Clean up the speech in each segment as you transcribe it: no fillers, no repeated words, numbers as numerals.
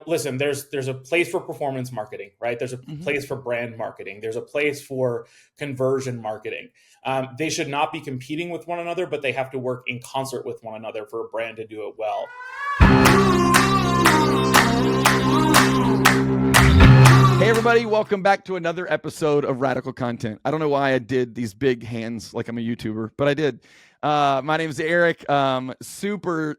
listen, there's a place for performance marketing, right? There's a place for brand marketing. There's a place for conversion marketing. They should not be competing with one another, but they have to work in concert with one another for a brand to do it well. Hey everybody, welcome back to another episode of Radical Content. I don't know why I did these big hands like I'm a YouTuber, but I did. My name is Eric. Super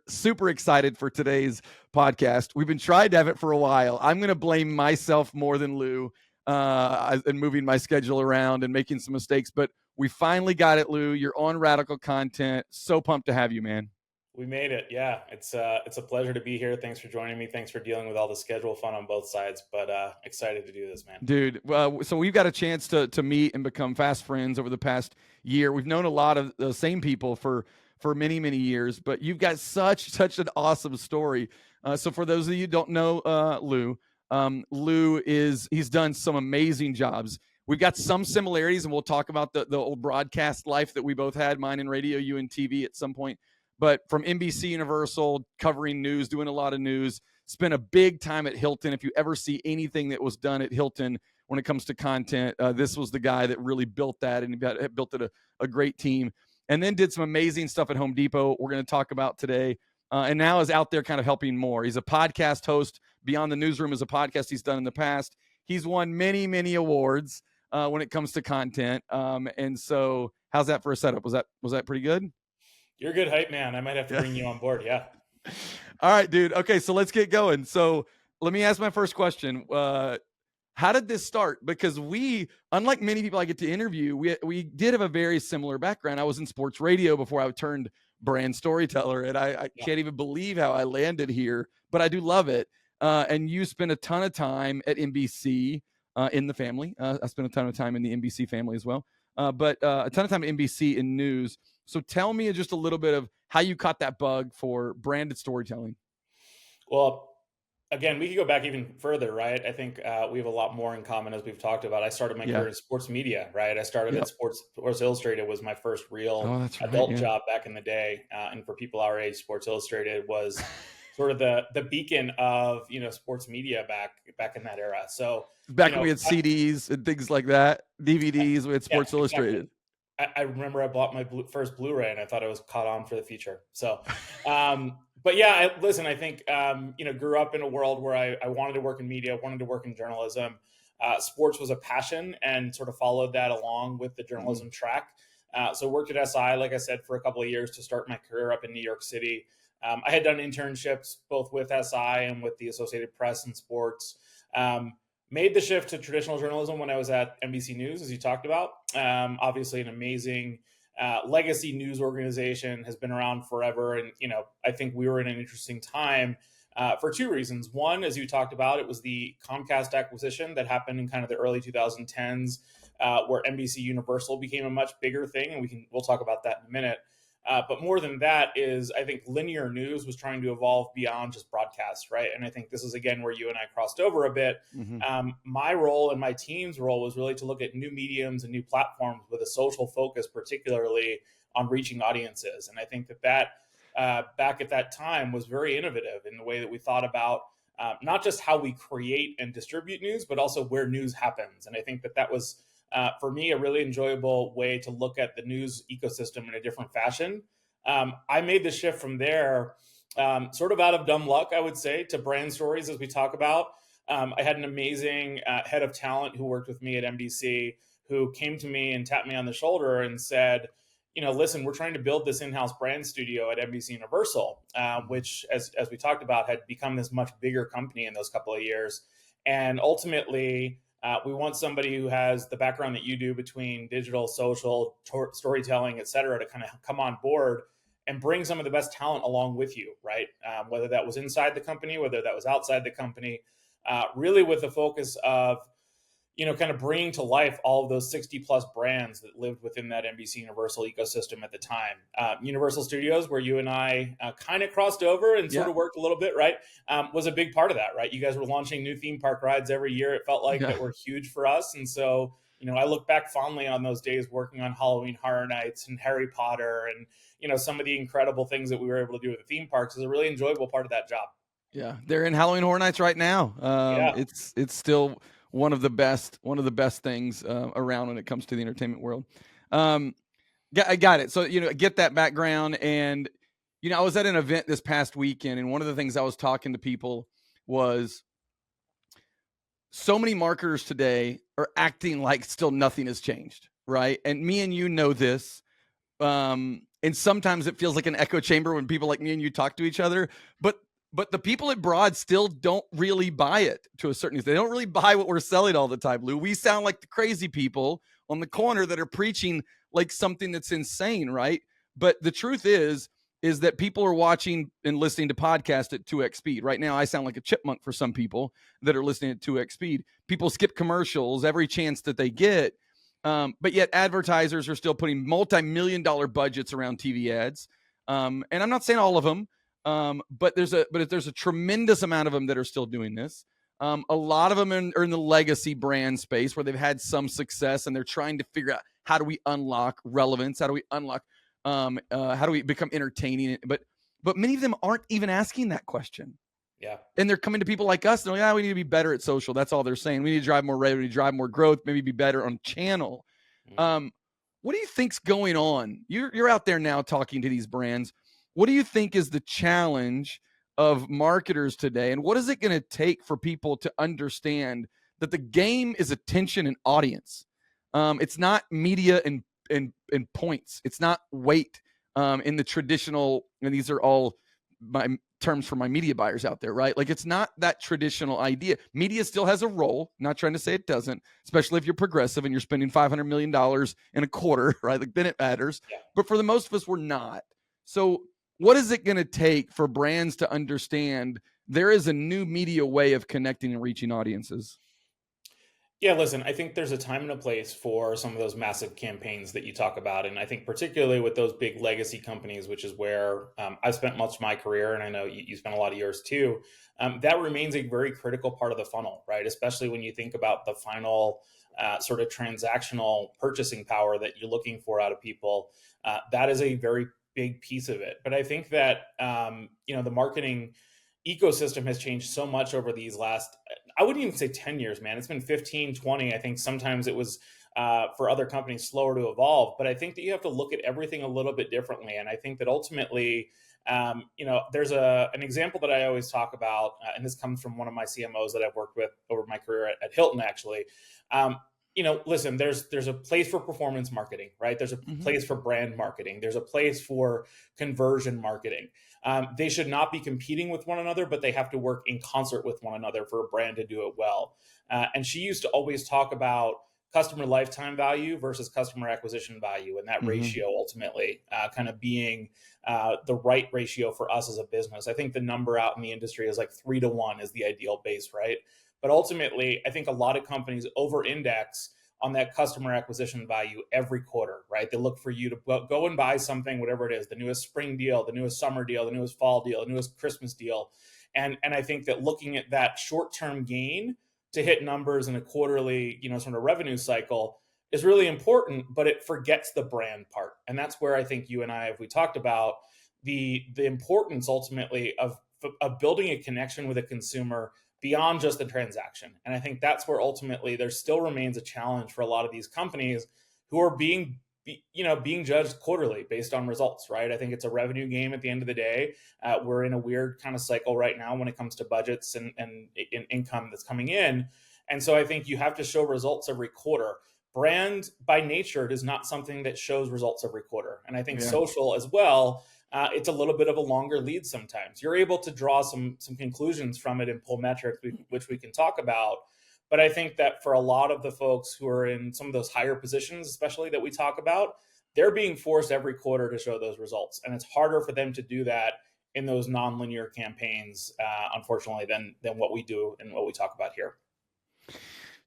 excited for today's podcast. We've been trying to have it for a while. I'm going to blame myself more than Lou and moving my schedule around and making some mistakes, but we finally got it, Lou. You're on Radical Content. So pumped to have you, man. We made it. Yeah, it's a pleasure to be here. Thanks for joining me. Thanks for dealing with all the schedule fun on both sides, but excited to do this, man. Dude, so we've got a chance to meet and become fast friends over the past year. We've known a lot of the same people for many, many years, but you've got such an awesome story. So for those of you who don't know Lou, he's done some amazing jobs. We've got some similarities, and we'll talk about the old broadcast life that we both had, mine in radio, you in TV at some point. But from NBC Universal, covering news, doing a lot of news, spent a big time at Hilton. If you ever see anything that was done at Hilton when it comes to content, this was the guy that really built that and built it a great team. And then did some amazing stuff at Home Depot we're going to talk about today. And now is out there kind of helping more. He's a podcast host. Beyond the Newsroom is a podcast he's done in the past. He's won many, many awards when it comes to content. And so how's that for a setup? Was that pretty good? You're a good hype man. I might have to bring you on board. Yeah. All right, dude. Okay, so let's get going. So let me ask my first question. How did this start? Because we, unlike many people I get to interview, we did have a very similar background. I was in sports radio before I turned brand storyteller, and I can't even believe how I landed here, but I do love it. And you spent a ton of time at NBC in the family. I spent a ton of time in the NBC family as well, but a ton of time at NBC in news. So tell me just a little bit of how you caught that bug for branded storytelling. Well, again, we could go back even further, right? I think we have a lot more in common as we've talked about. I started my career in sports media, right? I started at Sports Illustrated was my first real adult job back in the day. And for people our age, Sports Illustrated was sort of the beacon of, sports media back in that era. So back when we had CDs and things like that, DVDs, we had Sports Illustrated. Exactly. I remember I bought my first Blu-ray and I thought I was caught on for the future. So, but yeah, I think, grew up in a world where I wanted to work in media, wanted to work in journalism. Sports was a passion and sort of followed that along with the journalism track. So worked at SI, like I said, for a couple of years to start my career up in New York City. I had done internships both with SI and with the Associated Press and sports. Made the shift to traditional journalism when I was at NBC News, as you talked about. Obviously, an amazing legacy news organization, has been around forever. And, I think we were in an interesting time for two reasons. One, as you talked about, it was the Comcast acquisition that happened in kind of the early 2010s, where NBC Universal became a much bigger thing. And we'll talk about that in a minute. But more than that is, I think linear news was trying to evolve beyond just broadcast, right? And I think this is, again, where you and I crossed over a bit. My role and my team's role was really to look at new mediums and new platforms with a social focus, particularly on reaching audiences. And I think that back at that time was very innovative in the way that we thought about not just how we create and distribute news, but also where news happens. And I think that was for me, a really enjoyable way to look at the news ecosystem in a different fashion. I made the shift from there sort of out of dumb luck, I would say, to brand stories, as we talk about. I had an amazing head of talent who worked with me at NBC, who came to me and tapped me on the shoulder and said, listen, we're trying to build this in-house brand studio at NBC Universal, which, as we talked about, had become this much bigger company in those couple of years. And ultimately, we want somebody who has the background that you do between digital, social, storytelling, et cetera, to kind of come on board and bring some of the best talent along with you, right? Whether that was inside the company, whether that was outside the company, really with the focus of, kind of bringing to life all of those 60 plus brands that lived within that NBC Universal ecosystem at the time. Universal Studios, where you and I kind of crossed over and sort of worked a little bit, right? Was a big part of that, right? You guys were launching new theme park rides every year. It felt like that were huge for us. And so, I look back fondly on those days working on Halloween Horror Nights and Harry Potter and, some of the incredible things that we were able to do with the theme parks is a really enjoyable part of that job. Yeah, they're in Halloween Horror Nights right now. Yeah. It's still one of the best things around when it comes to the entertainment world. I got it. So get that background, and I was at an event this past weekend, and one of the things I was talking to people was so many marketers today are acting like still nothing has changed, right? And me and you know this. And sometimes it feels like an echo chamber when people like me and you talk to each other, but the people at Broad still don't really buy it to a certain extent. They don't really buy what we're selling all the time, Lou. We sound like the crazy people on the corner that are preaching like something that's insane, right? But the truth is that people are watching and listening to podcasts at 2x speed. Right now, I sound like a chipmunk for some people that are listening at 2x speed. People skip commercials every chance that they get. But yet advertisers are still putting multi-million-dollar budgets around TV ads. And I'm not saying all of them, but there's a tremendous amount of them that are still doing this. A lot of them are in the legacy brand space where they've had some success and they're trying to figure out how do we unlock relevance? How do we unlock, how do we become entertaining? But many of them aren't even asking that question. Yeah. And they're coming to people like us. They're like, we need to be better at social. That's all they're saying. We need to drive more revenue, drive more growth, maybe be better on channel. What do you think's going on? You're out there now talking to these brands. What do you think is the challenge of marketers today? And what is it going to take for people to understand that the game is attention and audience? It's not media and points. It's not weight in the traditional, and these are all my terms for my media buyers out there, right? Like it's not that traditional idea. Media still has a role. Not trying to say it doesn't, especially if you're progressive and you're spending $500 million in a quarter, right? Like then it matters. Yeah. But for the most of us, we're not. So what is it going to take for brands to understand there is a new media way of connecting and reaching audiences? Yeah, listen, I think there's a time and a place for some of those massive campaigns that you talk about. And I think particularly with those big legacy companies, which is where I've spent much of my career, and I know you spent a lot of yours too, that remains a very critical part of the funnel, right? Especially when you think about the final sort of transactional purchasing power that you're looking for out of people. That is a very big piece of it. But I think that, the marketing ecosystem has changed so much over these last, I wouldn't even say 10 years, man. It's been 15, 20. I think sometimes it was for other companies slower to evolve, but I think that you have to look at everything a little bit differently. And I think that ultimately, there's an example that I always talk about, and this comes from one of my CMOs that I've worked with over my career at Hilton, actually. Listen, there's a place for performance marketing, right? There's a place for brand marketing. There's a place for conversion marketing. They should not be competing with one another, but they have to work in concert with one another for a brand to do it well. And she used to always talk about customer lifetime value versus customer acquisition value, and that ratio ultimately kind of being the right ratio for us as a business. I think the number out in the industry is like 3-to-1 is the ideal base, right? But ultimately, I think a lot of companies over-index on that customer acquisition value every quarter, right? They look for you to go and buy something, whatever it is, the newest spring deal, the newest summer deal, the newest fall deal, the newest Christmas deal. And I think that looking at that short-term gain to hit numbers in a quarterly, sort of revenue cycle is really important, but it forgets the brand part. And that's where I think you and I, if we talked about the importance ultimately of building a connection with a consumer beyond just the transaction. And I think that's where ultimately there still remains a challenge for a lot of these companies who are being judged quarterly based on results, right? I think it's a revenue game at the end of the day. We're in a weird kind of cycle right now when it comes to budgets and income that's coming in. And so I think you have to show results every quarter. Brand by nature is not something that shows results every quarter. And I think social as well, it's a little bit of a longer lead sometimes. You're able to draw some conclusions from it and pull metrics, which we can talk about. But I think that for a lot of the folks who are in some of those higher positions, especially that we talk about, they're being forced every quarter to show those results. And it's harder for them to do that in those nonlinear campaigns, unfortunately, than what we do and what we talk about here.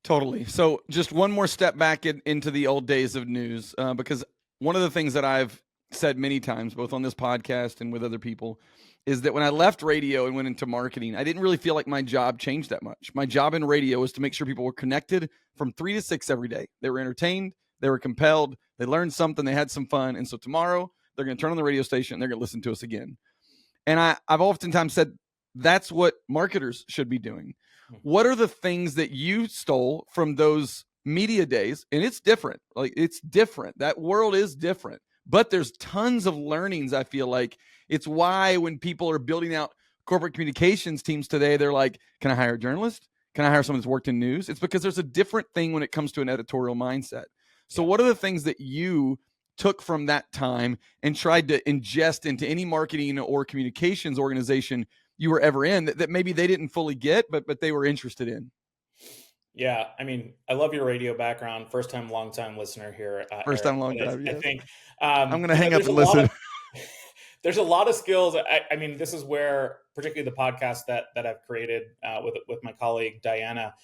Totally. So just one more step back into the old days of news, because one of the things that I've said many times, both on this podcast and with other people, is that when I left radio and went into marketing, I didn't really feel like my job changed that much. My job in radio was to make sure people were connected from 3 to 6 every day. They were entertained, they were compelled, they learned something, they had some fun. And so tomorrow they're going to turn on the radio station and they're going to listen to us again. And I've oftentimes said that's what marketers should be doing. What are the things that you stole from those media days? And it's different. Like, it's different. That world is different. But there's tons of learnings, I feel like. It's why when people are building out corporate communications teams today, they're like, can I hire a journalist? Can I hire someone that's worked in news? It's because there's a different thing when it comes to an editorial mindset. So what are the things that you took from that time and tried to ingest into any marketing or communications organization you were ever in that maybe they didn't fully get, but they were interested in? Yeah, I mean, I love your radio background. First time, long time listener here, First Eric. time, long But time. I Yes. think I'm going to hang up and listen. There's a lot of skills. I mean, this is where, particularly the podcast that I've created with my colleague Diana,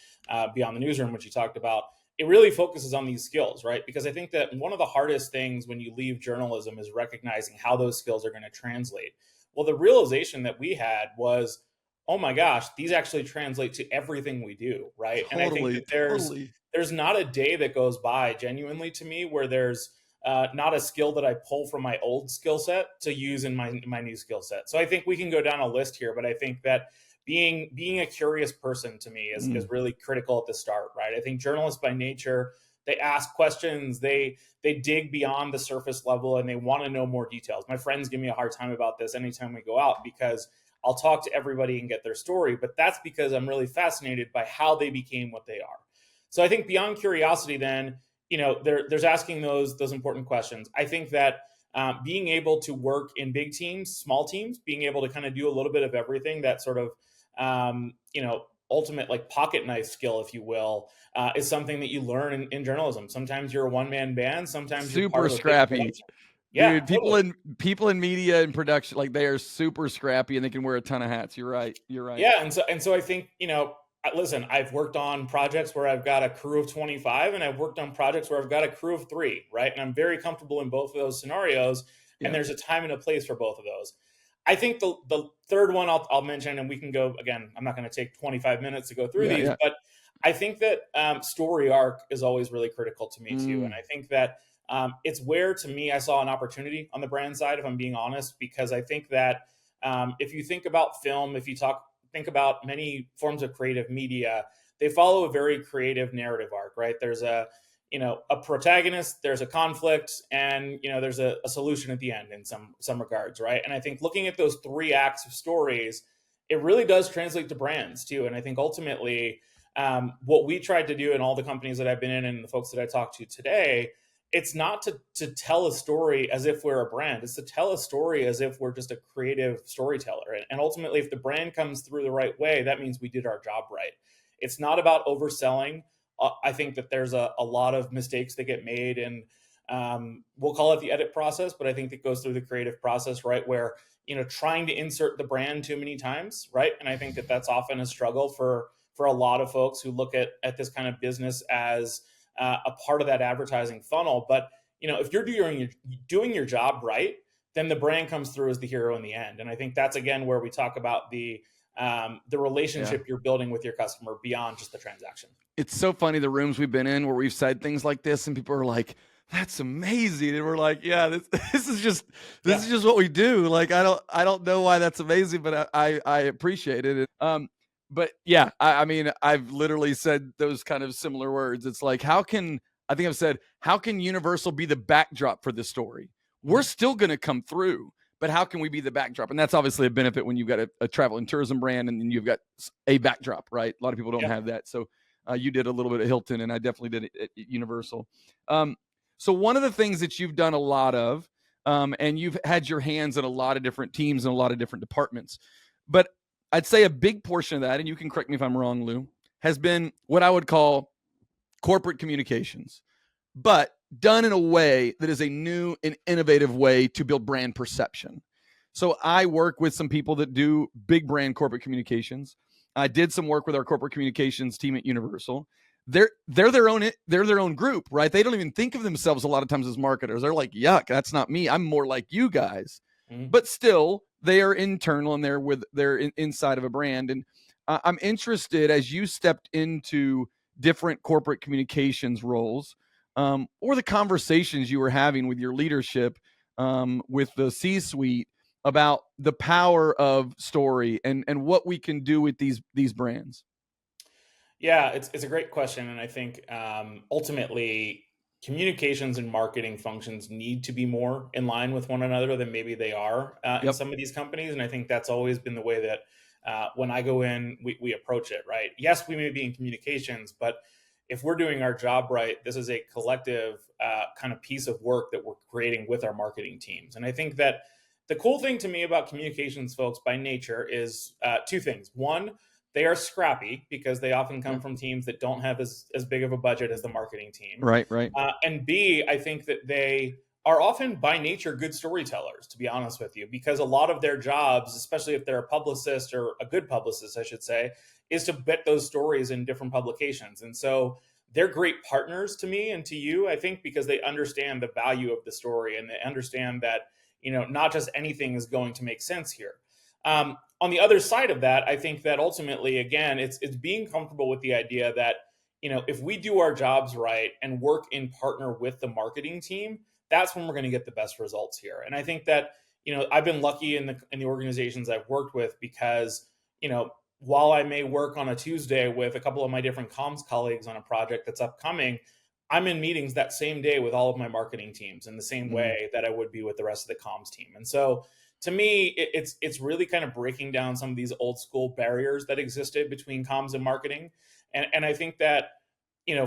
Beyond the Newsroom, which you talked about, it really focuses on these skills, right? Because I think that one of the hardest things when you leave journalism is recognizing how those skills are going to translate. Well, the realization that we had was, oh my gosh, these actually translate to everything we do, right? And I think that there's not a day that goes by, genuinely to me, where there's not a skill that I pull from my old skill set to use in my new skill set. So I think we can go down a list here, but I think that being a curious person to me is really critical at the start, right? I think journalists by nature, they ask questions, they dig beyond the surface level, and they want to know more details. My friends give me a hard time about this anytime we go out, because I'll talk to everybody and get their story, but that's because I'm really fascinated by how they became what they are. So I think beyond curiosity, then, there's asking those important questions. I think that being able to work in big teams, small teams, being able to kind of do a little bit of everything, that sort of, ultimate like pocket knife skill, if you will, is something that you learn in journalism. Sometimes you're a one-man band. Sometimes you're part of a big scrappy. production. Yeah, dude, totally. people in media and production, like, they are super scrappy and they can wear a ton of hats. You're right. Yeah, and so I think, listen, I've worked on projects where I've got a crew of 25, and I've worked on projects where I've got a crew of 3, right? And I'm very comfortable in both of those scenarios, and there's a time and a place for both of those. I think the third one I'll mention, and we can go, again, I'm not going to take 25 minutes to go through these, but I think that story arc is always really critical to me too. And I think that it's where, to me, I saw an opportunity on the brand side, if I'm being honest, because I think that if you think about film, if you think about many forms of creative media, they follow a very creative narrative arc, right? There's a protagonist, there's a conflict, and there's a solution at the end in some regards, right? And I think looking at those 3 acts of stories, it really does translate to brands too. And I think ultimately, what we tried to do in all the companies that I've been in and the folks that I talked to today, it's not to tell a story as if we're a brand. It's to tell a story as if we're just a creative storyteller. And ultimately, if the brand comes through the right way, that means we did our job right. It's not about overselling. I think that there's a lot of mistakes that get made, and we'll call it the edit process, but I think it goes through the creative process, right? Where, trying to insert the brand too many times, right? And I think that that's often a struggle for a lot of folks who look at this kind of business as a part of that advertising funnel. But if you're doing your job right, then the brand comes through as the hero in the end. And I think that's, again, where we talk about the relationship you're building with your customer beyond just the transaction. It's so funny, the rooms we've been in where we've said things like this, and people are like, "That's amazing," and we're like, "Yeah, this is just what we do." Like, I don't know why that's amazing, but I appreciate it. But yeah, I mean, I've literally said those kind of similar words. It's like, how can Universal be the backdrop for this story? We're still going to come through, but how can we be the backdrop? And that's obviously a benefit when you've got a travel and tourism brand, and then you've got a backdrop, right? A lot of people don't have that. So you did a little bit at Hilton, and I definitely did it at Universal. So one of the things that you've done a lot of, and you've had your hands in a lot of different teams and a lot of different departments, but I'd say a big portion of that, and you can correct me if I'm wrong, Lou, has been what I would call corporate communications, but done in a way that is a new and innovative way to build brand perception. So I work with some people that do big brand corporate communications. I did some work with our corporate communications team at Universal. They're their own group, right? They don't even think of themselves a lot of times as marketers. They're like, yuck, that's not me. I'm more like you guys. But still, they are internal, and they're inside of a brand. And I'm interested, as you stepped into different corporate communications roles, or the conversations you were having with your leadership, with the C-suite, about the power of story and what we can do with these brands? Yeah, it's a great question, and I think ultimately communications and marketing functions need to be more in line with one another than maybe they are in Yep. some of these companies, and I think that's always been the way that when I go in, we approach it. Right? Yes, we may be in communications, but if we're doing our job right, this is a collective kind of piece of work that we're creating with our marketing teams, and I think that the cool thing to me about communications folks by nature is two things. One, they are scrappy because they often come Yeah. from teams that don't have as big of a budget as the marketing team. Right. Right. And B, I think that they are often by nature good storytellers, to be honest with you, because a lot of their jobs, especially if they're a publicist or a good publicist, I should say, is to bet those stories in different publications. And so they're great partners to me and to you, I think, because they understand the value of the story and they understand that, not just anything is going to make sense here. On the other side of that, I think that ultimately, again, it's being comfortable with the idea that if we do our jobs right and work in partner with the marketing team, that's when we're going to get the best results here. And I think that I've been lucky in the organizations I've worked with because while I may work on a Tuesday with a couple of my different comms colleagues on a project that's upcoming, I'm in meetings that same day with all of my marketing teams in the same Mhm. way that I would be with the rest of the comms team. And so to me, it's really kind of breaking down some of these old school barriers that existed between comms and marketing. And I think that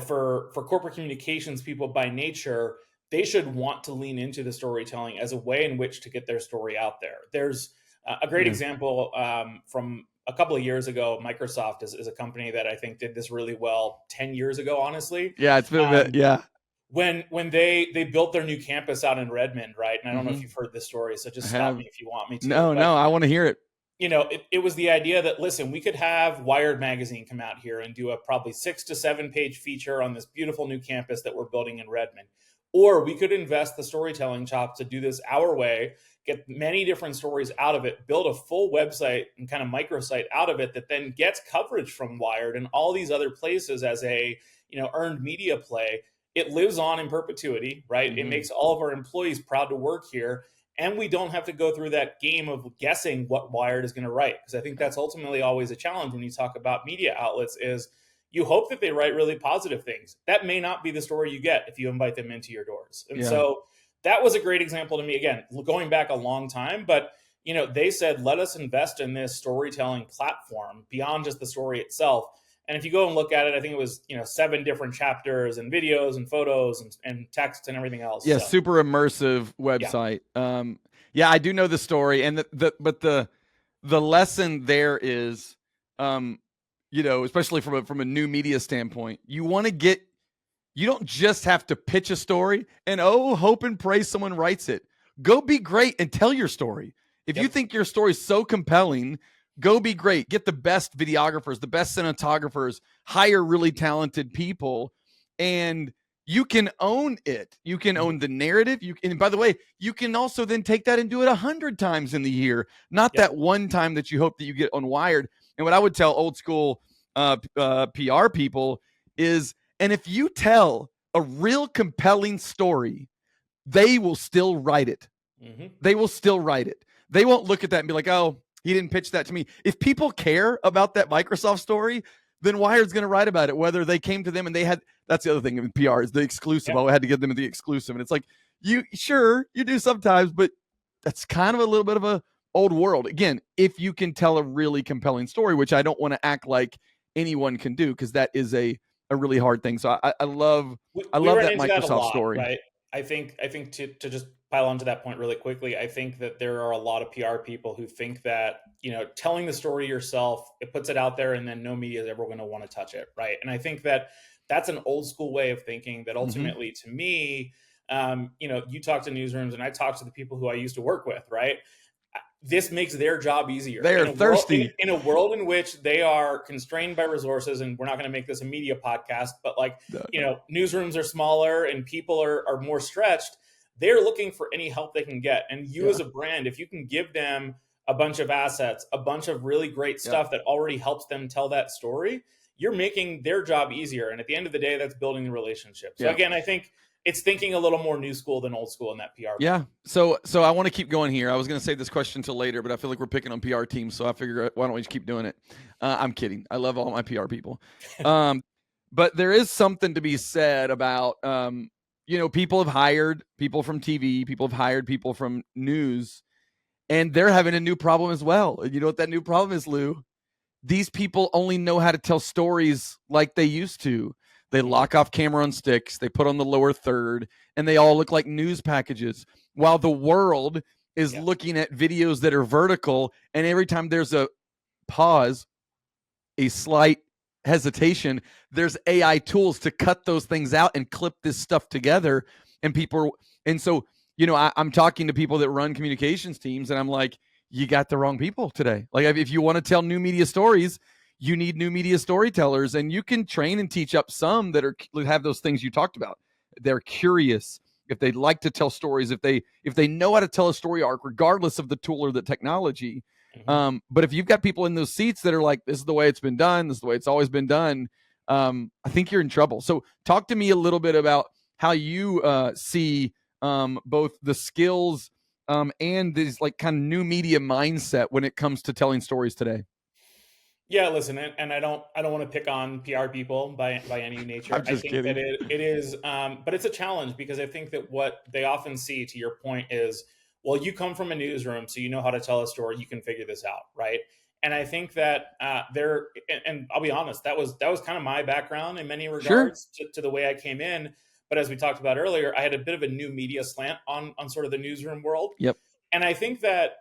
for corporate communications people by nature, they should want to lean into the storytelling as a way in which to get their story out there. There's a great Yeah. example from a couple of years ago. Microsoft is a company that I think did this really well 10 years ago, honestly. Yeah. It's been a bit. Um, Yeah. when they built their new campus out in Redmond, right? And I don't know if Hmm. you've heard this story, so I just stop have. me if you want me to. No. But No. I want to hear it. it was the idea that, listen, we could have Wired magazine come out here and do a probably 6 to 7 page feature on this beautiful new campus that we're building in Redmond, or we could invest the storytelling chops to do this our way, get many different stories out of it, build a full website and kind of microsite out of it that then gets coverage from Wired and all these other places as a earned media play. It lives on in perpetuity, right? It Hmm. makes all of our employees proud to work here, and we don't have to go through that game of guessing what Wired is going to write, because I think that's ultimately always a challenge when you talk about media outlets is you hope that they write really positive things. That may not be the story you get if you invite them into your doors. And Yeah. so that was a great example to me, again, going back a long time. But they said, let us invest in this storytelling platform beyond just the story itself. And if you go and look at it, I think it was 7 different chapters and videos and photos and text and everything else. Yeah. So Super immersive yeah. website. Yeah, I do know the story, and but the lesson there is, um, especially from a new media standpoint, you don't just have to pitch a story and hope and pray someone writes it. Go be great and tell your story. If you Yep. think your story is so compelling, go be great. Get the best videographers, the best cinematographers, hire really talented people, and you can own it. You can Mhm. own the narrative. And by the way, you can also then take that and do it 100 times in the year, not Yep. that one time that you hope that you get on Wired. And what I would tell old school PR people is, and if you tell a real compelling story, they will still write it. Hmm. They will still write it. They won't look at that and be like, oh, he didn't pitch that to me. If people care about that Microsoft story, then Wired's going to write about it, whether they came to them and they had, that's the other thing in PR is the exclusive. Yep. Oh, I had to give them the exclusive. And it's like, you do sometimes, but that's kind of a little bit of a old world. Again, if you can tell a really compelling story, which I don't want to act like anyone can do, because that is a really hard thing. So I love, I We love run that into that a Microsoft lot, story. right? I think to just pile onto that point really quickly, I think that there are a lot of PR people who think that telling the story yourself, it puts it out there, and then no media is ever going to want to touch it, right? And I think that that's an old school way of thinking. That Mm-hmm. ultimately, to me, you talk to newsrooms, and I talk to the people who I used to work with, right? This makes their job easier They are in a world thirsty. in a world in which they are constrained by resources. And we're not going to make this a media podcast, but like No, no. newsrooms are smaller and people are more stretched. They're looking for any help they can get, and you Yeah. as a brand, if you can give them a bunch of assets, a bunch of really great Yeah. stuff that already helps them tell that story, you're making their job easier. And at the end of the day, that's building the relationship. So Yeah. again, I think it's thinking a little more new school than old school in that PR. Yeah. So I want to keep going here. I was going to save this question till later, but I feel like we're picking on PR teams, so I figure why don't we just keep doing it? I'm kidding. I love all my PR people. But there is something to be said about people have hired people from TV, people have hired people from news, and they're having a new problem as well. And you know what that new problem is, Lou? These people only know how to tell stories like they used to. They lock off camera on sticks, they put on the lower third, and they all look like news packages, while the world is looking at videos that are vertical, and every time there's a pause, a slight hesitation, there's AI tools to cut those things out and clip this stuff together. And so, I'm talking to people that run communications teams, and I'm like, you got the wrong people today. Like, if you want to tell new media stories, you need new media storytellers, and you can train and teach up some that have those things you talked about. They're curious, if they like to tell stories, if they know how to tell a story arc, regardless of the tool or the technology. But if you've got people in those seats that are like, this is the way it's been done, this is the way it's always been done, I think you're in trouble. So talk to me a little bit about how you see both the skills and this like kind of new media mindset when it comes to telling stories today. Yeah, listen, and I don't want to pick on PR people by any nature. I'm just kidding. That it is, but it's a challenge, because I think that what they often see, to your point, is, well, you come from a newsroom, so you know how to tell a story. You can figure this out, right? And I think that and I'll be honest, that was kind of my background in many regards to the way I came in. But as we talked about earlier, I had a bit of a new media slant on sort of the newsroom world. Yep. And I think that,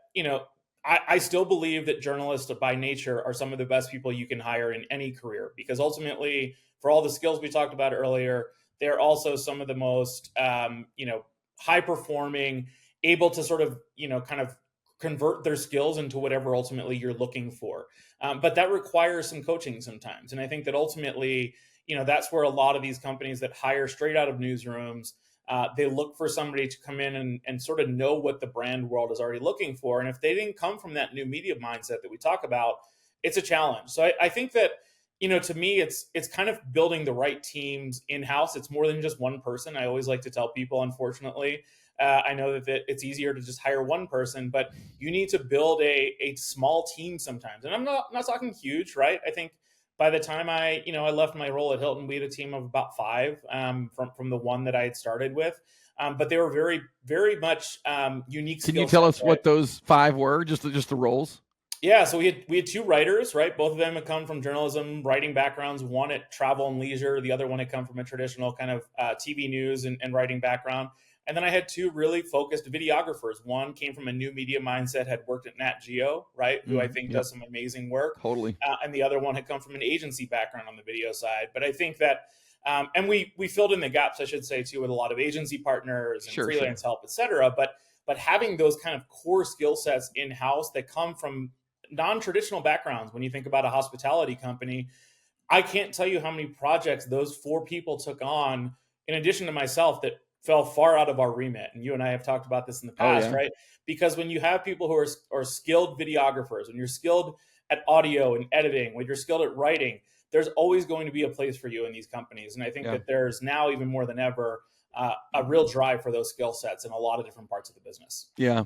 I still believe that journalists by nature are some of the best people you can hire in any career, because ultimately, for all the skills we talked about earlier, they're also some of the most, high performing, able to sort of, kind of convert their skills into whatever ultimately you're looking for. But that requires some coaching sometimes. And I think that ultimately, that's where a lot of these companies that hire straight out of newsrooms, they look for somebody to come in and sort of know what the brand world is already looking for. And if they didn't come from that new media mindset that we talk about, it's a challenge. So I think that, to me, it's kind of building the right teams in-house. It's more than just one person. I always like to tell people, unfortunately, I know that it's easier to just hire one person, but you need to build a small team sometimes. And I'm not talking huge, right? I think by the time I left my role at Hilton, we had a team of about 5 from the one that I had started with. But they were very, very much unique. Can you tell us what those 5 were? Just the roles? Yeah, so we had 2 writers, right? Both of them had come from journalism, writing backgrounds. One at travel and leisure, the other one had come from a traditional kind of TV news and writing background. And then I had 2 really focused videographers. One came from a new media mindset, had worked at Nat Geo, right? Who I think does some amazing work. Totally. And the other one had come from an agency background on the video side. But I think that, and we filled in the gaps, I should say, too, with a lot of agency partners and freelance help, et cetera. But having those kind of core skill sets in-house that come from non-traditional backgrounds, when you think about a hospitality company, I can't tell you how many projects those 4 people took on, in addition to myself, that fell far out of our remit. And you and I have talked about this in the past, right? Because when you have people who are skilled videographers, when you're skilled at audio and editing, when you're skilled at writing, there's always going to be a place for you in these companies. And I think that there's now even more than ever a real drive for those skill sets in a lot of different parts of the business. Yeah.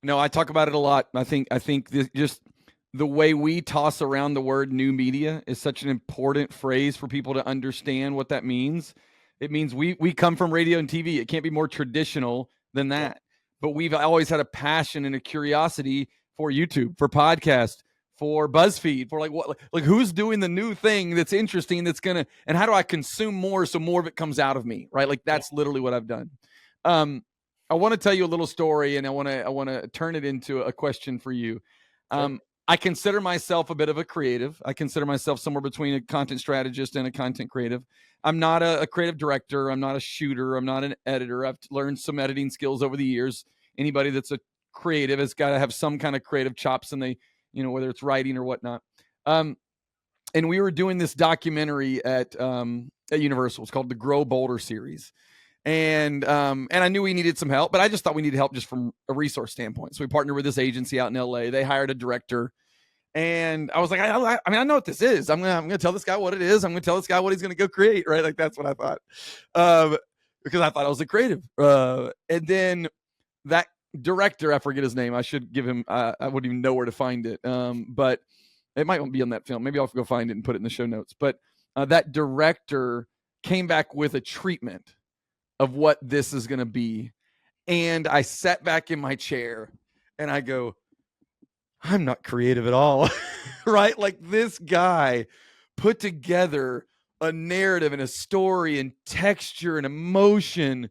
No, I talk about it a lot. I think just the way we toss around the word new media is such an important phrase for people to understand what that means. It means we come from radio and TV. It can't be more traditional than that. But we've always had a passion and a curiosity for YouTube, for podcast, for BuzzFeed, for like who's doing the new thing that's interesting, that's gonna, and how do I consume more so more of it comes out of me, right? Like that's literally what I've done. I want to tell you a little story, and I want to turn it into a question for you. I consider myself a bit of a creative. I consider myself somewhere between a content strategist and a content creative. I'm not a creative director. I'm not a shooter. I'm not an editor. I've learned some editing skills over the years. Anybody that's a creative has got to have some kind of creative chops, and they, whether it's writing or whatnot. And we were doing this documentary at Universal. It's called the Grow Bolder series. And I knew we needed some help, but I just thought we needed help just from a resource standpoint. So we partnered with this agency out in LA. They hired a director. And I was like, I mean, I know what this is. I'm gonna tell this guy what it is. I'm gonna tell this guy what he's gonna go create, right? Like that's what I thought, because I thought I was a creative. And then that director, I forget his name. I should give him. I wouldn't even know where to find it. But it might be on that film. Maybe I'll go find it and put it in the show notes. But that director came back with a treatment of what this is going to be, and I sat back in my chair and I go, I'm not creative at all. Right? Like this guy put together a narrative and a story and texture and emotion.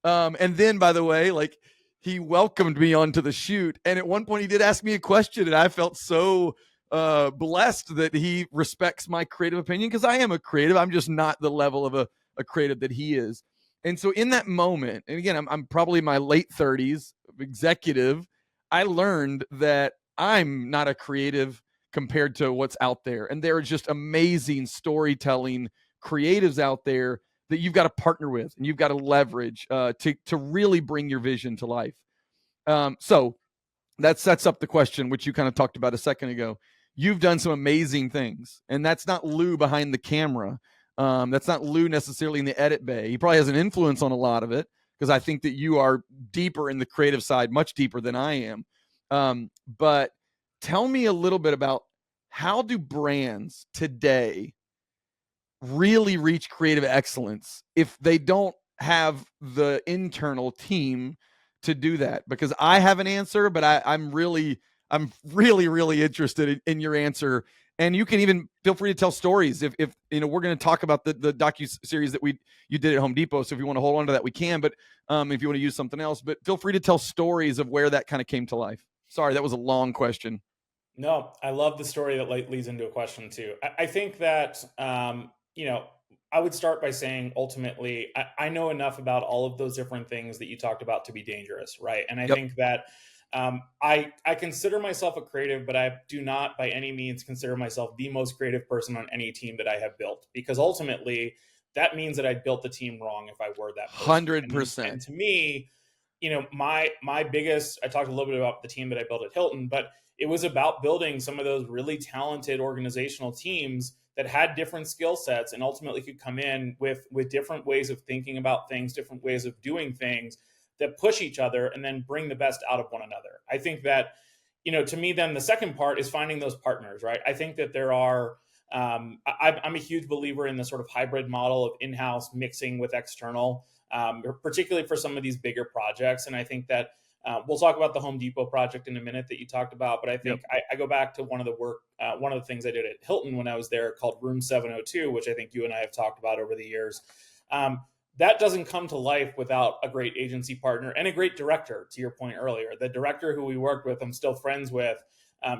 And then, by the way, like he welcomed me onto the shoot. And at one point, he did ask me a question, and I felt so blessed that he respects my creative opinion, because I am a creative. I'm just not the level of a creative that he is. And so, in that moment, and again, I'm probably in my late 30s, executive, I learned that I'm not a creative compared to what's out there. And there are just amazing storytelling creatives out there that you've got to partner with and you've got to leverage to really bring your vision to life. So that sets up the question, which you kind of talked about a second ago. You've done some amazing things, and that's not Lou behind the camera. That's not Lou necessarily in the edit bay. He probably has an influence on a lot of it, because I think that you are deeper in the creative side, much deeper than I am. But tell me a little bit about, how do brands today really reach creative excellence if they don't have the internal team to do that? Because I have an answer, but I'm really interested in your answer. And you can even feel free to tell stories. If you know, we're going to talk about the docu-series that you did at Home Depot. So if you want to hold on to that, we can. But if you want to use something else, but feel free to tell stories of where that kind of came to life. Sorry, that was a long question. No, I love the story that leads into a question too. I think that, you know, I would start by saying ultimately, I know enough about all of those different things that you talked about to be dangerous, right? And I Yep. think that I consider myself a creative, but I do not by any means consider myself the most creative person on any team that I have built, because ultimately that means that I built the team wrong if I were that person. And 100%. to me, you know, my biggest, I talked a little bit about the team that I built at Hilton, but it was about building some of those really talented organizational teams that had different skill sets and ultimately could come in with different ways of thinking about things, different ways of doing things that push each other and then bring the best out of one another. I think that, you know, to me, then the second part is finding those partners, right? I think that there are, I'm a huge believer in the sort of hybrid model of in-house mixing with external, particularly for some of these bigger projects. And I think that we'll talk about the Home Depot project in a minute that you talked about, but I think I go back to one of the things I did at Hilton when I was there called Room 702, which I think you and I have talked about over the years. That doesn't come to life without a great agency partner and a great director, to your point earlier. The director who we worked with, I'm still friends with.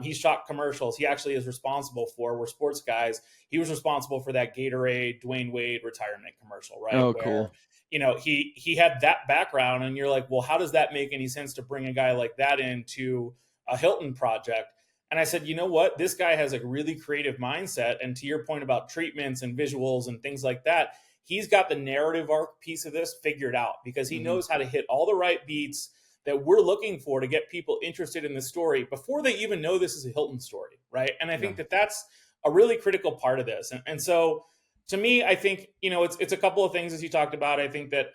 He shot commercials. He actually is responsible for, we're sports guys, he was responsible for that Gatorade Dwayne Wade retirement commercial, right? Oh, Where, cool. you know, he had that background, and you're like, well, how does that make any sense to bring a guy like that into a Hilton project? And I said, you know what? This guy has a really creative mindset. And to your point about treatments and visuals and things like that, he's got the narrative arc piece of this figured out, because he knows how to hit all the right beats that we're looking for to get people interested in the story before they even know this is a Hilton story, right? And I think that that's a really critical part of this. And so to me, I think, you know, it's a couple of things as you talked about. I think that,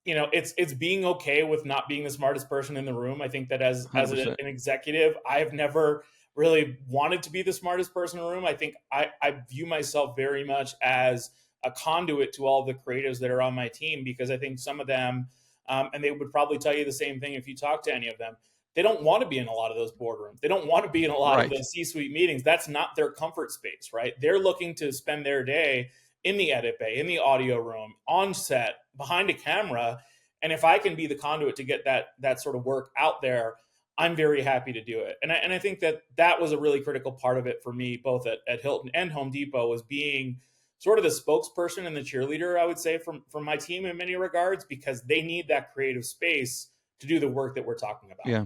you know, it's being okay with not being the smartest person in the room. I think that as an executive, I've never really wanted to be the smartest person in the room. I think I view myself very much as a conduit to all the creatives that are on my team, because I think some of them, and they would probably tell you the same thing if you talk to any of them, they don't want to be in a lot of those boardrooms. They don't want to be in a lot of those C-suite meetings. That's not their comfort space, right? They're looking to spend their day in the edit bay, in the audio room, on set, behind a camera. And if I can be the conduit to get that sort of work out there, I'm very happy to do it. And I think that was a really critical part of it for me, both at Hilton and Home Depot, was being sort of the spokesperson and the cheerleader, I would say, from my team in many regards, because they need that creative space to do the work that we're talking about. Yeah.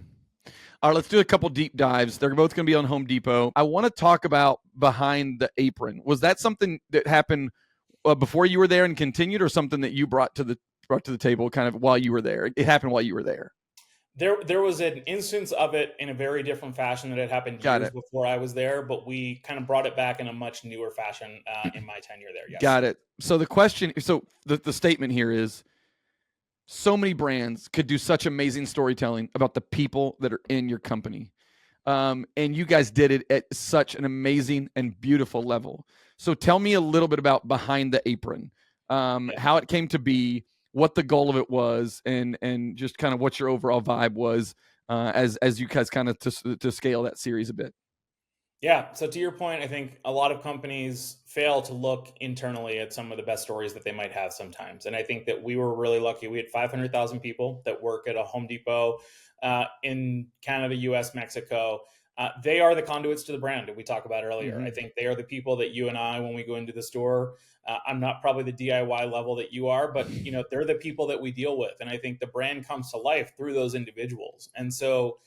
All right, let's do a couple deep dives. They're both going to be on Home Depot. I want to talk about Behind the Apron. Was that something that happened before you were there and continued, or something that you brought to the table kind of while you were there? It happened while you were there. There was an instance of it in a very different fashion that had happened Got years it. before I was there, but we kind of brought it back in a much newer fashion in my tenure there. Yes. Got it. So the statement here is, so many brands could do such amazing storytelling about the people that are in your company. And you guys did it at such an amazing and beautiful level. So tell me a little bit about Behind the Apron, Yeah. how it came to be, what the goal of it was, and just kind of what your overall vibe was as you guys kind of to scale that series a bit. Yeah. So to your point, I think a lot of companies fail to look internally at some of the best stories that they might have sometimes. And I think that we were really lucky. We had 500,000 people that work at a Home Depot in Canada, US, Mexico. They are the conduits to the brand that we talked about earlier. I Mm-hmm. think they are the people that you and I, when we go into the store, I'm not probably the DIY level that you are, but they're the people that we deal with. And I think the brand comes to life through those individuals. And so,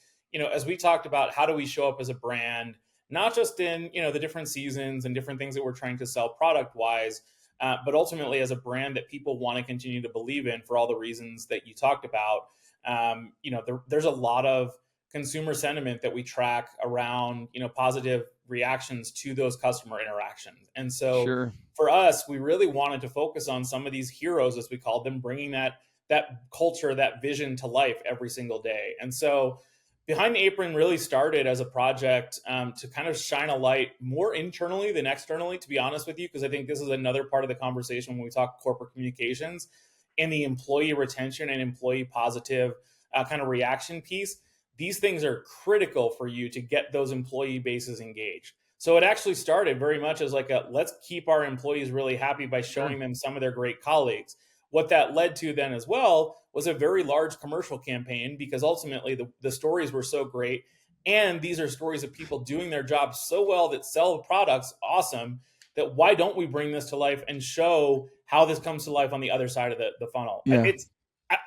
as we talked about, how do we show up as a brand? Not just in the different seasons and different things that we're trying to sell product wise, but ultimately as a brand that people want to continue to believe in for all the reasons that you talked about. There's a lot of consumer sentiment that we track around positive reactions to those customer interactions. And so Sure. for us, we really wanted to focus on some of these heroes, as we called them, bringing that culture, that vision to life every single day. And so Behind the Apron really started as a project to kind of shine a light more internally than externally, to be honest with you, because I think this is another part of the conversation when we talk corporate communications and the employee retention and employee positive kind of reaction piece. These things are critical for you to get those employee bases engaged. So it actually started very much as like a let's keep our employees really happy by Sure. showing them some of their great colleagues. What that led to then as well was a very large commercial campaign, because ultimately the stories were so great. And these are stories of people doing their jobs so well that sell products awesome, that why don't we bring this to life and show how this comes to life on the other side of the funnel? Yeah.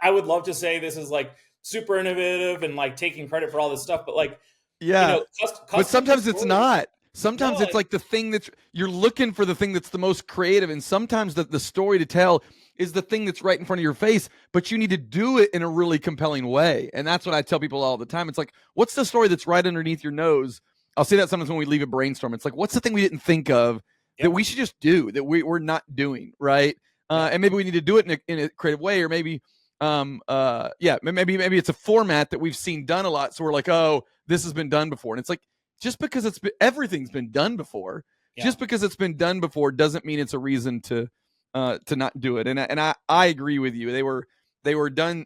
I would love to say this is like super innovative and like taking credit for all this stuff, but like, Yeah. But customer sometimes it's stories. not. Sometimes No, it's like the thing that's you're looking for, the thing that's the most creative. And sometimes the story to tell is the thing that's right in front of your face, but you need to do it in a really compelling way. And that's what I tell people all the time. It's like, what's the story that's right underneath your nose? I'll say that sometimes when we leave a brainstorm. It's like, what's the thing we didn't think of that yep, we should just do, that we're not doing, right? yep. And maybe we need to do it in a creative way, or maybe maybe it's a format that we've seen done a lot, so we're like, oh, this has been done before. And it's like, just because everything's been done before, Yeah. just because it's been done before doesn't mean it's a reason to not do it. And I agree with you. They were done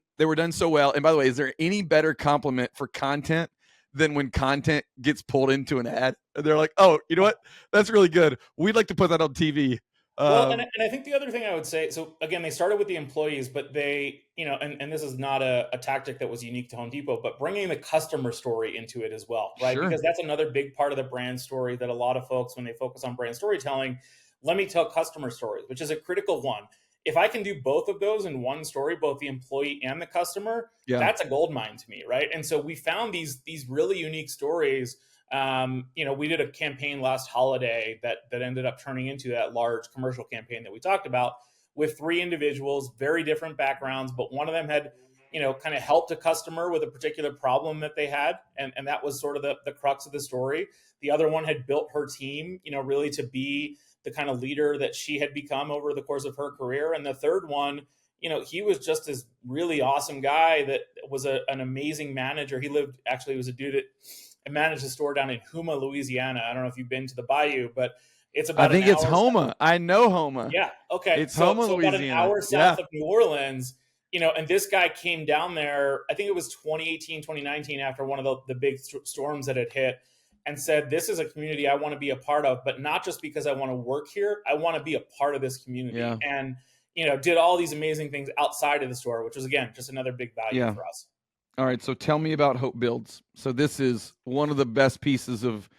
so well. And by the way, is there any better compliment for content than when content gets pulled into an ad? They're like, oh, you know what? That's really good. We'd like to put that on TV. Well, and I think the other thing I would say, so again, they started with the employees, but they, and this is not a tactic that was unique to Home Depot, but bringing the customer story into it as well, right? Sure. Because that's another big part of the brand story that a lot of folks, when they focus on brand storytelling, let me tell customer stories, which is a critical one. If I can do both of those in one story, both the employee and the customer, Yeah. that's a gold mine to me, right? And so we found these really unique stories. We did a campaign last holiday that ended up turning into that large commercial campaign that we talked about, with three individuals, very different backgrounds, but one of them had, kind of helped a customer with a particular problem that they had. And that was sort of the crux of the story. The other one had built her team, really to be the kind of leader that she had become over the course of her career. And the third one, he was just this really awesome guy that was an amazing manager. He was a dude that managed a store down in Huma, Louisiana. I don't know if you've been to the Bayou, but it's I about an think it's hour. Homa. I know Homa. Yeah. Okay. It's So Homa, so about an Louisiana. hour Yeah. south of New Orleans, and this guy came down there, I think it was 2018, 2019, after one of the big storms that had hit, and said, this is a community I want to be a part of, but not just because I want to work here. I want to be a part of this community. Yeah. And, did all these amazing things outside of the store, which was, again, just another big value Yeah. for us. All right. So tell me about Hope Builds. So this is one of the best pieces of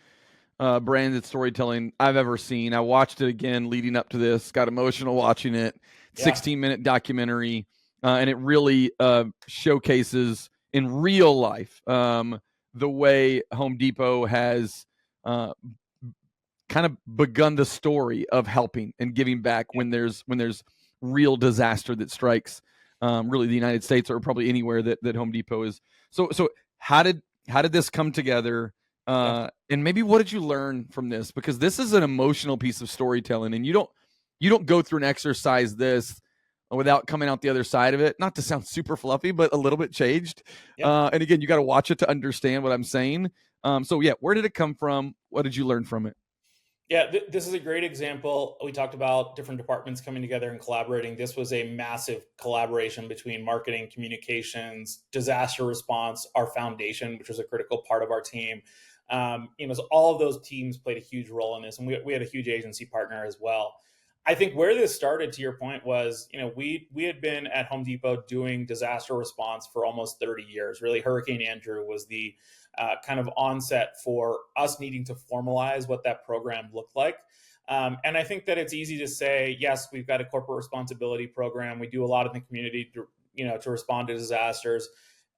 branded storytelling I've ever seen. I watched it again leading up to this, got emotional watching it. Yeah. 16-minute documentary, and it really showcases in real life the way Home Depot has kind of begun the story of helping and giving back when there's real disaster that strikes really the United States, or probably anywhere that Home Depot is So how did this come together? Yeah. And maybe what did you learn from this? Because this is an emotional piece of storytelling, and you don't go through an exercise this without coming out the other side of it. Not to sound super fluffy, but a little bit changed. Yeah. And again, you got to watch it to understand what I'm saying. So yeah, where did it come from? What did you learn from it? Yeah, this is a great example. We talked about different departments coming together and collaborating. This was a massive collaboration between marketing, communications, disaster response, our foundation, which was a critical part of our team. So all of those teams played a huge role in this, and we had a huge agency partner as well. I think where this started, to your point, was we had been at Home Depot doing disaster response for almost 30 years. Really, Hurricane Andrew was the kind of onset for us needing to formalize what that program looked like. And I think that it's easy to say, yes, we've got a corporate responsibility program. We do a lot in the community to respond to disasters.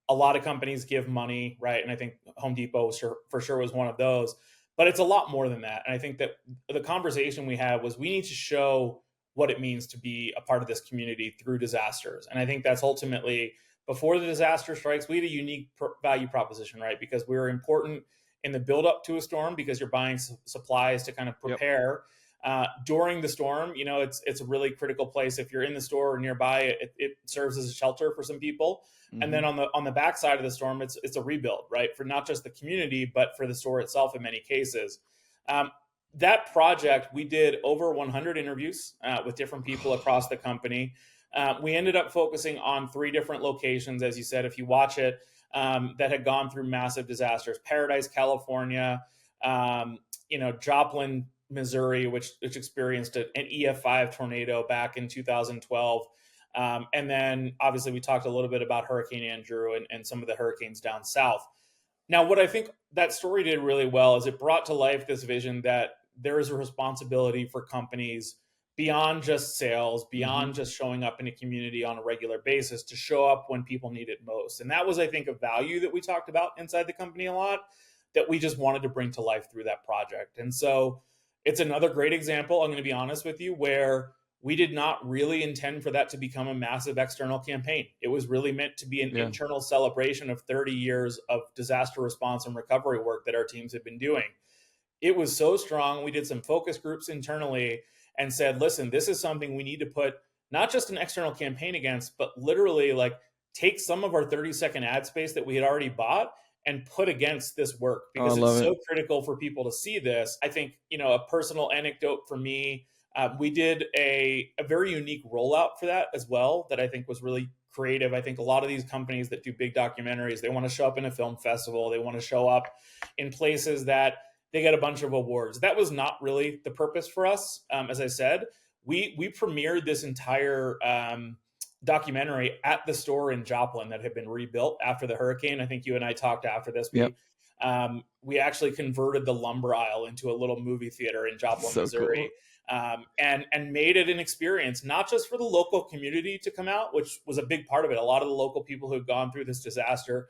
A lot of companies give money, right? And I think Home Depot for sure was one of those. But it's a lot more than that. And I think that the conversation we had was we need to show what it means to be a part of this community through disasters. And I think that's ultimately, before the disaster strikes, we had a unique value proposition, right? Because we were important in the build up to a storm, because you're buying supplies to kind of prepare. During the storm, it's a really critical place. If you're in the store or nearby, it serves as a shelter for some people. Mm-hmm. And then on the backside of the storm, it's a rebuild, right? For not just the community, but for the store itself in many cases. That project, we did over 100 interviews with different people across the company. We ended up focusing on 3 different locations, as you said, if you watch it, that had gone through massive disasters. Paradise, California, Joplin, Missouri, which experienced an EF5 tornado back in 2012. And then obviously we talked a little bit about Hurricane Andrew and some of the hurricanes down south. Now, what I think that story did really well is it brought to life this vision that there is a responsibility for companies beyond just sales, beyond just showing up in a community on a regular basis, to show up when people need it most. And that was, I think, a value that we talked about inside the company a lot, that we just wanted to bring to life through that project. And so it's another great example, I'm going to be honest with you, where we did not really intend for that to become a massive external campaign. It was really meant to be an internal celebration of 30 years of disaster response and recovery work that our teams have been doing. It was so strong. We did some focus groups internally and said, listen, this is something we need to put not just an external campaign against, but literally like take some of our 30-second ad space that we had already bought and put against this work, because it's so critical for people to see this. I think, a personal anecdote for me, we did a very unique rollout for that as well, that I think was really creative. I think a lot of these companies that do big documentaries, they want to show up in a film festival. They want to show up in places that they get a bunch of awards. That was not really the purpose for us. As I said, we premiered this entire documentary at the store in Joplin that had been rebuilt after the hurricane. I think you and I talked after this. We actually converted the lumber aisle into a little movie theater in Joplin, Missouri. Cool. And made it an experience, not just for the local community to come out, which was a big part of it. A lot of the local people who had gone through this disaster,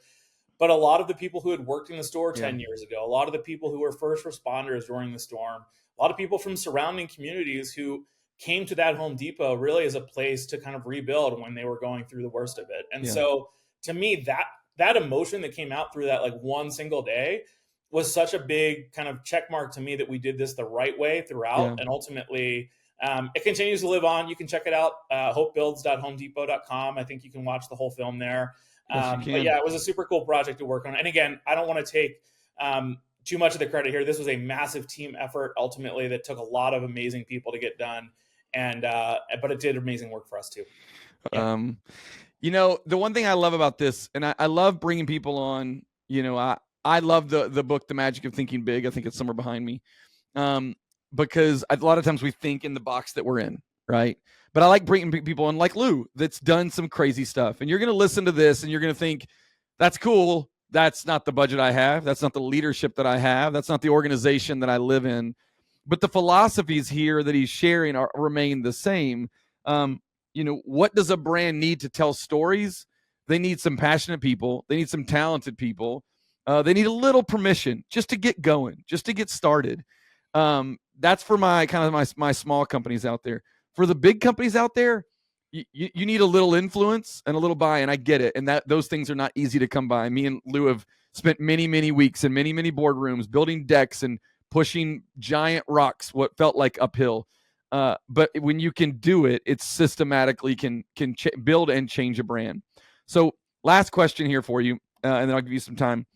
but a lot of the people who had worked in the store 10 years ago, a lot of the people who were first responders during the storm, a lot of people from surrounding communities who came to that Home Depot really as a place to kind of rebuild when they were going through the worst of it. And so to me, that emotion that came out through that like one single day was such a big kind of check mark to me that we did this the right way throughout. And ultimately, it continues to live on. You can check it out, hopebuilds.homedepot.com. I think you can watch the whole film there. But yeah, it was a super cool project to work on. And again, I don't want to take too much of the credit here. This was a massive team effort, ultimately, that took a lot of amazing people to get done. But it did amazing work for us too. The one thing I love about this, and I love bringing people on, I love the book, The Magic of Thinking Big. I think it's somewhere behind me. Because a lot of times we think in the box that we're in, right? But I like bringing people on like Lou that's done some crazy stuff. And you're going to listen to this and you're going to think, that's cool. That's not the budget I have. That's not the leadership that I have. That's not the organization that I live in. But the philosophies here that he's sharing remain the same. What does a brand need to tell stories? They need some passionate people. They need some talented people. They need a little permission just to get going, just to get started. That's for my small companies out there. For the big companies out there, you need a little influence and a little buy-in. I get it. And that those things are not easy to come by. Me and Lou have spent many, many weeks in many, many boardrooms building decks and pushing giant rocks, what felt like uphill. But when you can do it, it systematically can build and change a brand. So last question here for you, and then I'll give you some time.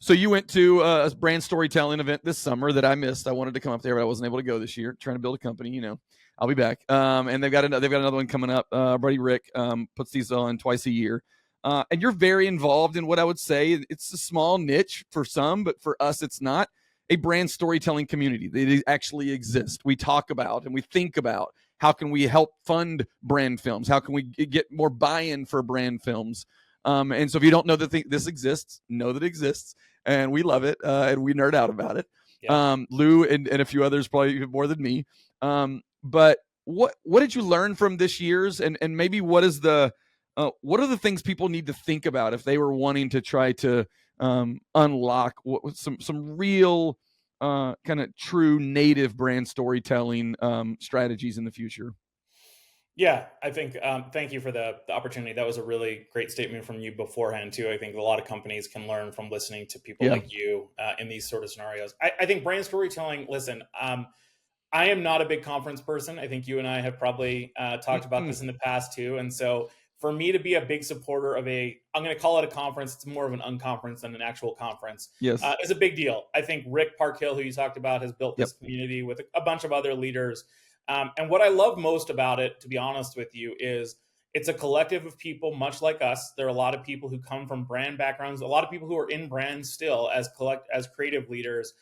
So you went to a brand storytelling event this summer that I missed. I wanted to come up there, but I wasn't able to go this year. Trying to build a company, I'll be back. And they've got another one coming up. Buddy Rick puts these on twice a year. And you're very involved in what I would say it's a small niche for some, but for us, it's not a brand storytelling community. They actually exist. We talk about and we think about how can we help fund brand films? How can we get more buy-in for brand films? And so if you don't know that this exists, know that it exists. And we love it, and we nerd out about it. Yeah. Lou and a few others probably even more than me. But what did you learn from this year's, and maybe what are the things people need to think about if they were wanting to try to unlock some real kind of true native brand storytelling strategies in the future? Yeah, I think, thank you for the opportunity. That was a really great statement from you beforehand too. I think a lot of companies can learn from listening to people like you in these sort of scenarios. I think brand storytelling, listen, I am not a big conference person. I think you and I have probably talked about this in the past too. And so for me to be a big supporter of I'm going to call it a conference, it's more of an unconference than an actual conference, is a big deal. I think Rick Parkhill, who you talked about, has built this community with a bunch of other leaders. And what I love most about it, to be honest with you, is it's a collective of people much like us. There are a lot of people who come from brand backgrounds, a lot of people who are in brands still as creative leaders.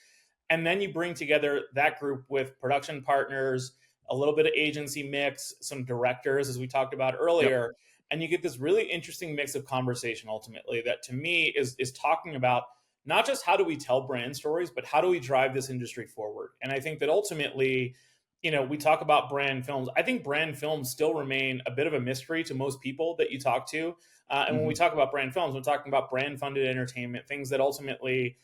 And then you bring together that group with production partners, a little bit of agency mix, some directors, as we talked about earlier. And you get this really interesting mix of conversation ultimately that to me is talking about not just how do we tell brand stories, but how do we drive this industry forward? And I think that ultimately, we talk about brand films. I think brand films still remain a bit of a mystery to most people that you talk to. And when we talk about brand films, we're talking about brand funded entertainment, things that ultimately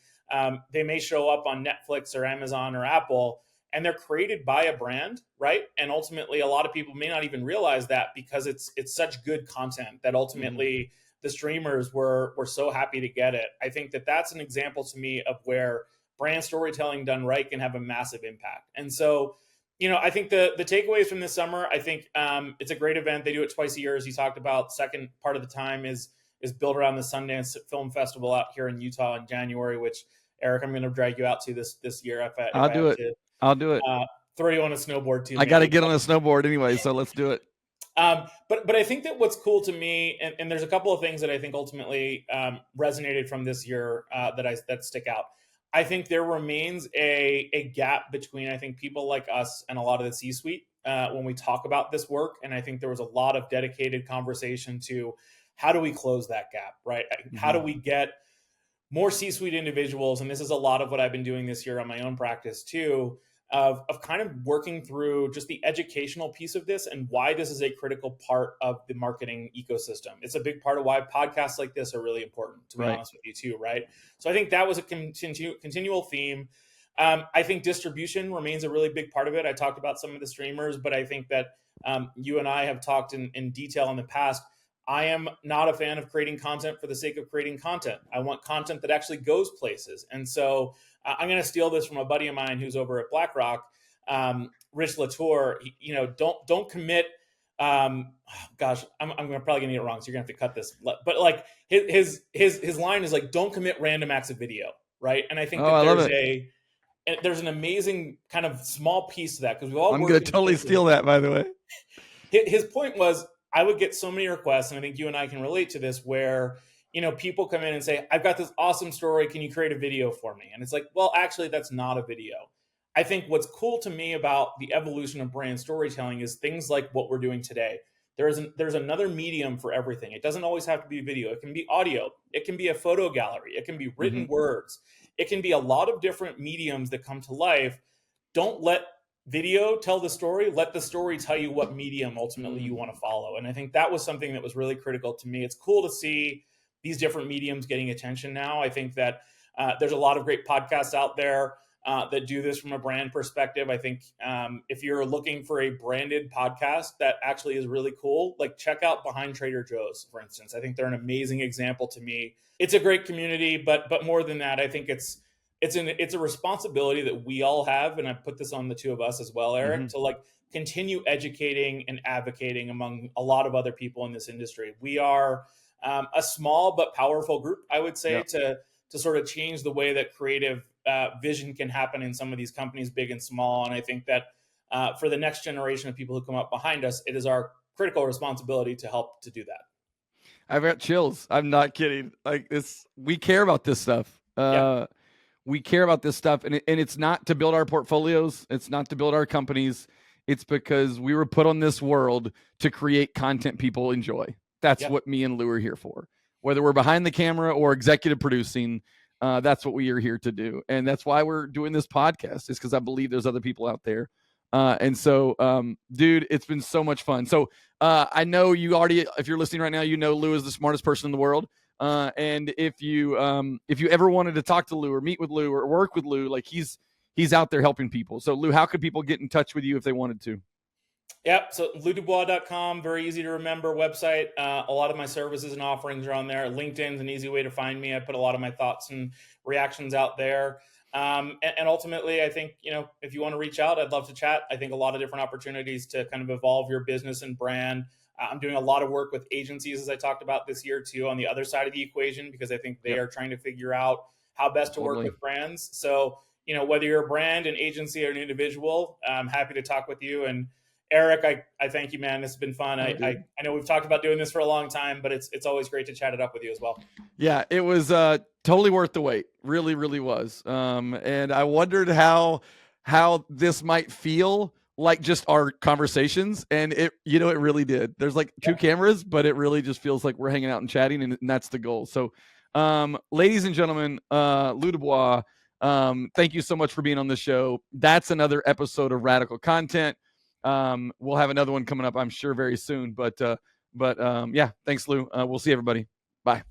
they may show up on Netflix or Amazon or Apple, and they're created by a brand, right? And ultimately, a lot of people may not even realize that because it's such good content that ultimately the streamers were so happy to get it. I think that that's an example to me of where brand storytelling done right can have a massive impact. And so, I think the takeaways from this summer, I think it's a great event. They do it twice a year, as you talked about. Second part of the time is built around the Sundance Film Festival out here in Utah in January, which, Eric, I'm going to drag you out to this year. I'll do it. Throw you on a snowboard too. I got to get on a snowboard anyway, so let's do it. But I think that what's cool to me, and there's a couple of things that I think ultimately resonated from this year that stick out. I think there remains a gap between, I think, people like us and a lot of the C-suite when we talk about this work. And I think there was a lot of dedicated conversation to how do we close that gap, right? How do we get more C-suite individuals? And this is a lot of what I've been doing this year on my own practice too, of kind of working through just the educational piece of this and why this is a critical part of the marketing ecosystem. It's a big part of why podcasts like this are really important, to be honest with you too, right? So I think that was a continual theme. I think distribution remains a really big part of it. I talked about some of the streamers, but I think that you and I have talked in detail in the past. I am not a fan of creating content for the sake of creating content. I want content that actually goes places. And so I'm going to steal this from a buddy of mine who's over at BlackRock, Rich Latour. Don't commit. I'm probably getting it wrong, so you're gonna have to cut this. But like his line is like, don't commit random acts of video, right? And I think there's an amazing kind of small piece to that because we all. I'm going to totally steal that, by the way. His point was, I would get so many requests, and I think you and I can relate to this, where people come in and say, I've got this awesome story. Can you create a video for me? And it's like, well, actually, that's not a video. I think what's cool to me about the evolution of brand storytelling is things like what we're doing today. There's another medium for everything. It doesn't always have to be video. It can be audio. It can be a photo gallery. It can be written words. It can be a lot of different mediums that come to life. Don't let video tell the story. Let the story tell you what medium ultimately you want to follow. And I think that was something that was really critical to me. It's cool to see these different mediums getting attention now. I think that there's a lot of great podcasts out there. that do this from a brand perspective. I think if you're looking for a branded podcast that actually is really cool, like check out Behind Trader Joe's, for instance. I think they're an amazing example to me. It's a great community, but more than that, I think it's a responsibility that we all have, and I put this on the two of us as well, Eric, to like continue educating and advocating among a lot of other people in this industry. We are a small but powerful group, I would say, to sort of change the way that creative vision can happen in some of these companies, big and small. And I think that for the next generation of people who come up behind us, it is our critical responsibility to help to do that. I've got chills. I'm not kidding. Like this, we care about this stuff. We care about this stuff, and it's not to build our portfolios. It's not to build our companies. It's because we were put on this world to create content people enjoy. That's what me and Lou are here for. Whether we're behind the camera or executive producing, that's what we are here to do. And that's why we're doing this podcast, is because I believe there's other people out there. And so, dude, it's been so much fun. So I know you already, if you're listening right now, you know Lou is the smartest person in the world. And if you ever wanted to talk to Lou or meet with Lou or work with Lou, like he's out there helping people. So Lou, how could people get in touch with you if they wanted to? Yep. So LouDubois.com, very easy to remember website. A lot of my services and offerings are on there. LinkedIn's an easy way to find me. I put a lot of my thoughts and reactions out there. And ultimately, I think, if you want to reach out, I'd love to chat. I think a lot of different opportunities to kind of evolve your business and brand. I'm doing a lot of work with agencies, as I talked about this year too, on the other side of the equation, because I think they are trying to figure out how best to work with brands. So, whether you're a brand, an agency, or an individual, I'm happy to talk with you. And Eric, I thank you, man. This has been fun. I know we've talked about doing this for a long time, but it's always great to chat it up with you as well. Yeah, it was totally worth the wait. Really, really was. And I wondered how this might feel like just our conversations, and it really did. There's like two cameras, but it really just feels like we're hanging out and chatting, and that's the goal. So, ladies and gentlemen, Lou Dubois, thank you so much for being on the show. That's another episode of Radical Content. We'll have another one coming up, I'm sure, very soon. But yeah, thanks, Lou. We'll see everybody. Bye.